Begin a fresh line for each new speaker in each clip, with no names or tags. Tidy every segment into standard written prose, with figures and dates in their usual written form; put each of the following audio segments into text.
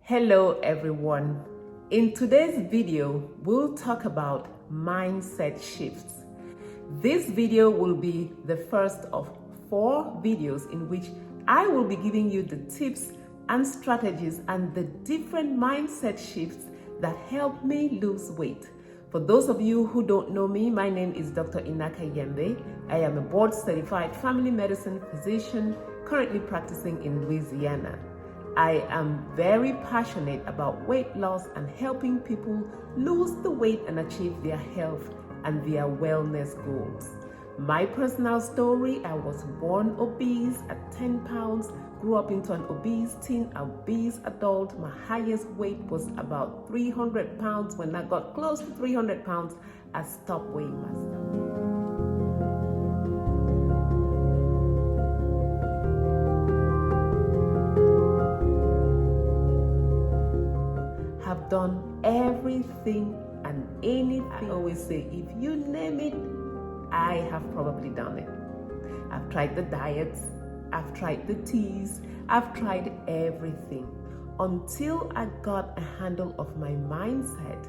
Hello everyone. In today's video, we'll talk about mindset shifts. This video will be the first of 4 videos in which I will be giving you the tips and strategies and the different mindset shifts that help me lose weight. For those of you who don't know me, my name is Dr. Inaka Yembe. I am a board-certified family medicine physician currently practicing in Louisiana. I am very passionate about weight loss and helping people lose the weight and achieve their health and their wellness goals. My personal story: I was born obese at 10 pounds, grew up into an obese teen, obese adult. My highest weight was about 300 pounds. When I got close to 300 pounds, I stopped weighing myself. Have done everything and anything. I always say, if you name it, I have probably done it. I've tried the diets, I've tried the teas, I've tried everything until I got a handle of my mindset.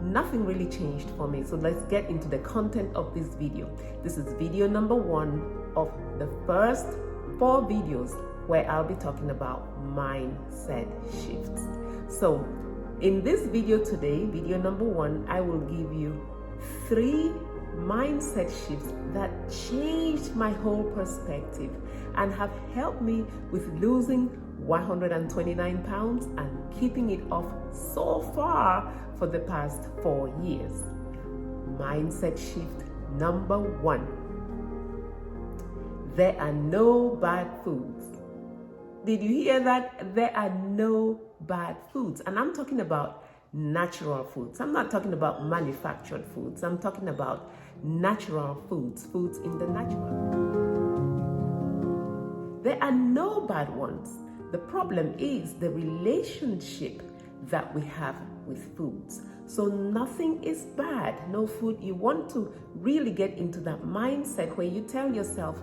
Nothing really changed for me. So let's get into the content of this video. This is video number 1 of the first 4 videos where I'll be talking about mindset shifts. So in this video today, video number 1, I will give you 3 mindset shifts that changed my whole perspective and have helped me with losing 129 pounds and keeping it off so far for the past 4 years. Mindset shift number 1. There are no bad foods. Did you hear that? There are no bad foods. And I'm talking about natural foods. I'm not talking about manufactured foods. I'm talking about natural foods, foods in the natural. There are no bad ones. The problem is the relationship that we have with foods. So nothing is bad, no food. You want to really get into that mindset where you tell yourself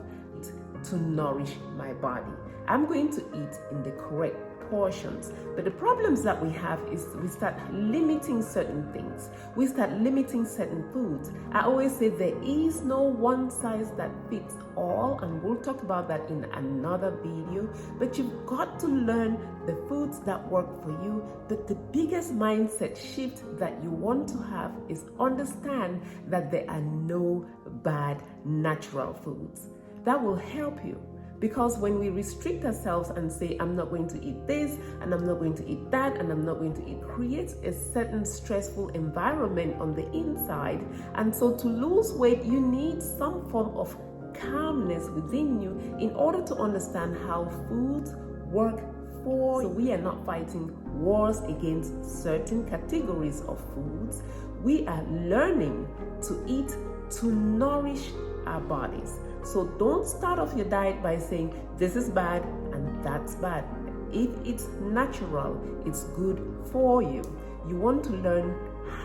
to nourish my body. I'm going to eat in the correct portions. But the problems that we have is we start limiting certain things. We start limiting certain foods. I always say there is no one size that fits all, and we'll talk about that in another video. But you've got to learn the foods that work for you. But the biggest mindset shift that you want to have is understand that there are no bad natural foods. That will help you. Because when we restrict ourselves and say, I'm not going to eat this, and I'm not going to eat that, and I'm not going to eat, creates a certain stressful environment on the inside. And so to lose weight, you need some form of calmness within you in order to understand how foods work for you. So we are not fighting wars against certain categories of foods. We are learning to eat to nourish our bodies. So don't start off your diet by saying this is bad and that's bad. If it's natural, it's good for you. You want to learn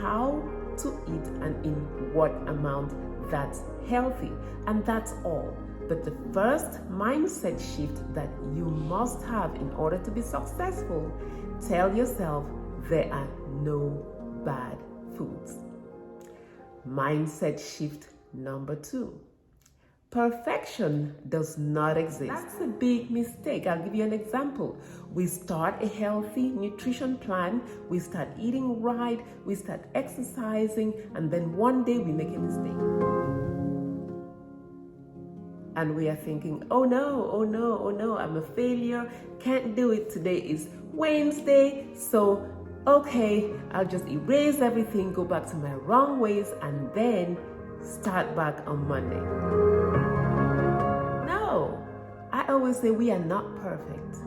how to eat and in what amount that's healthy. And that's all. But the first mindset shift that you must have in order to be successful, tell yourself there are no bad foods. Mindset shift number 2. Perfection does not exist. That's a big mistake. I'll give you an example. We start a healthy nutrition plan, we start eating right, we start exercising, and then one day we make a mistake. And we are thinking, oh no, I'm a failure, can't do it. Today is Wednesday, so okay, I'll just erase everything, go back to my wrong ways, and then start back on Monday. No, I always say we are not perfect.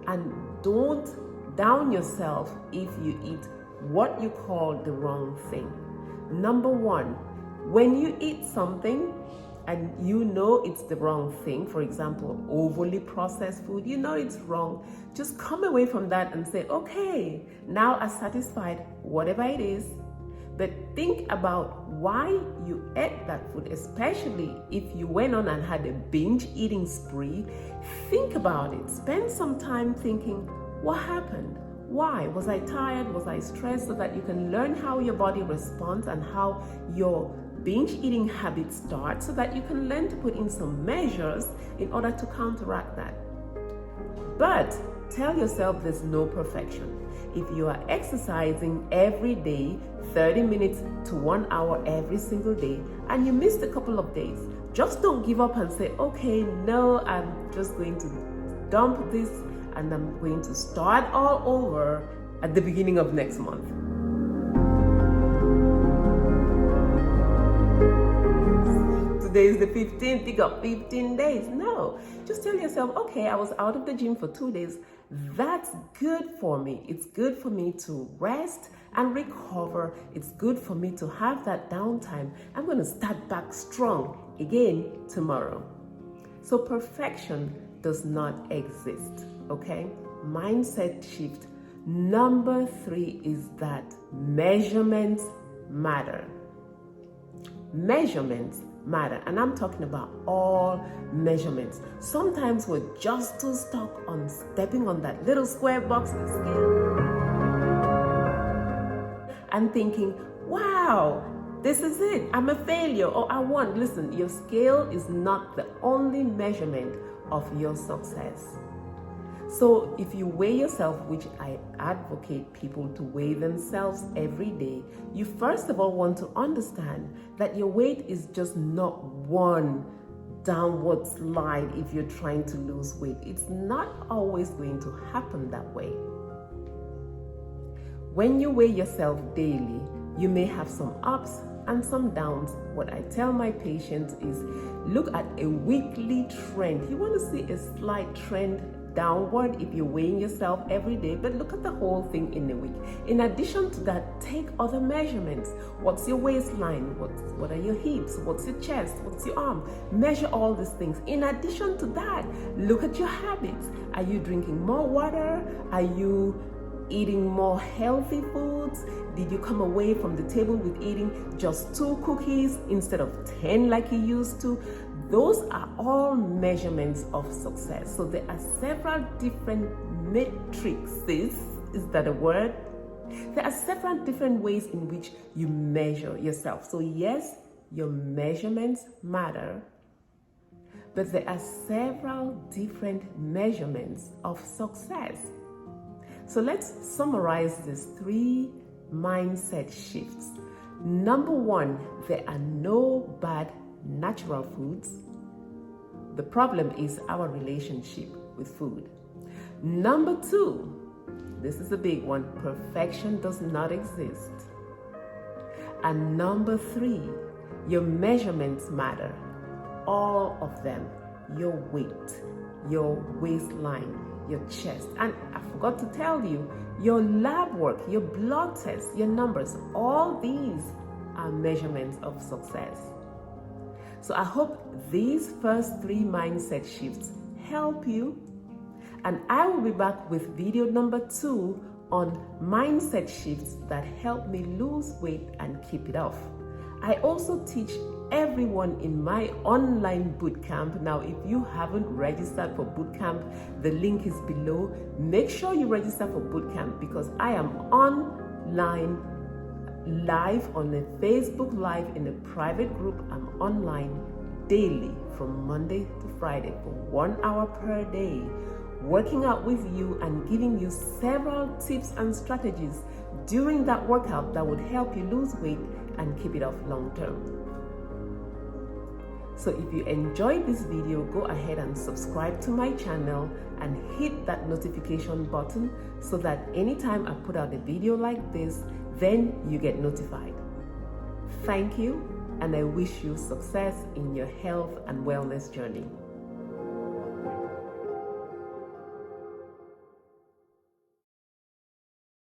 And don't down yourself if you eat what you call the wrong thing. Number 1, when you eat something and you know it's the wrong thing, for example, overly processed food, you know it's wrong, just come away from that and say, okay, now I'm satisfied, whatever it is. But think about why you ate that food, especially if you went on and had a binge eating spree. Think about it. Spend some time thinking, what happened? Why? Was I tired? Was I stressed? So that you can learn how your body responds and how your binge eating habits start, so that you can learn to put in some measures in order to counteract that. But tell yourself there's no perfection. If you are exercising every day, 30 minutes to 1 hour every single day, and you missed a couple of days, just don't give up and say, okay, no, I'm just going to dump this and I'm going to start all over at the beginning of next month. Today is the 15th, you got 15 days. No, just tell yourself, okay, I was out of the gym for 2 days. That's good for me. It's good for me to rest and recover. It's good for me to have that downtime. I'm going to start back strong again tomorrow. So perfection does not exist, okay? Mindset shift. Number 3 is that measurements matter. Measurements matter, and I'm talking about all measurements. Sometimes we're just too stuck on stepping on that little square box of scale and thinking, wow, this is it, I'm a failure, or I won. Listen, your scale is not the only measurement of your success. So if you weigh yourself, which I advocate people to weigh themselves every day, you first of all want to understand that your weight is just not one downward slide if you're trying to lose weight. It's not always going to happen that way. When you weigh yourself daily, you may have some ups and some downs. What I tell my patients is look at a weekly trend. You want to see a slight trend downward if you're weighing yourself every day, but look at the whole thing in a week. In addition to that, take other measurements. What's your waistline? What are your hips? What's your chest? What's your arm? Measure all these things. In addition to that, look at your habits. Are you drinking more water? Are you eating more healthy foods? Did you come away from the table with eating just 2 cookies instead of 10 like you used to? Those are all measurements of success. So there are several different metrics. Is that a word? There are several different ways in which you measure yourself. So yes, your measurements matter, but there are several different measurements of success. So let's summarize these 3 mindset shifts. Number 1, there are no bad natural foods. The problem is our relationship with food. Number 2, this is a big one, perfection does not exist. And number 3, your measurements matter. All of them. Your weight, your waistline, your chest, and I forgot to tell you, your lab work, your blood tests, your numbers, all these are measurements of success. So I hope these first 3 mindset shifts help you, and I will be back with video number 2 on mindset shifts that help me lose weight and keep it off. I also teach everyone in my online bootcamp. Now, if you haven't registered for bootcamp, the link is below. Make sure you register for bootcamp because I am online, live on a Facebook Live in a private group. I'm online daily from Monday to Friday for 1 hour per day, working out with you and giving you several tips and strategies during that workout that would help you lose weight and keep it off long term. So if you enjoyed this video, go ahead and subscribe to my channel and hit that notification button so that anytime I put out a video like this, then you get notified. Thank you, and I wish you success in your health and wellness journey.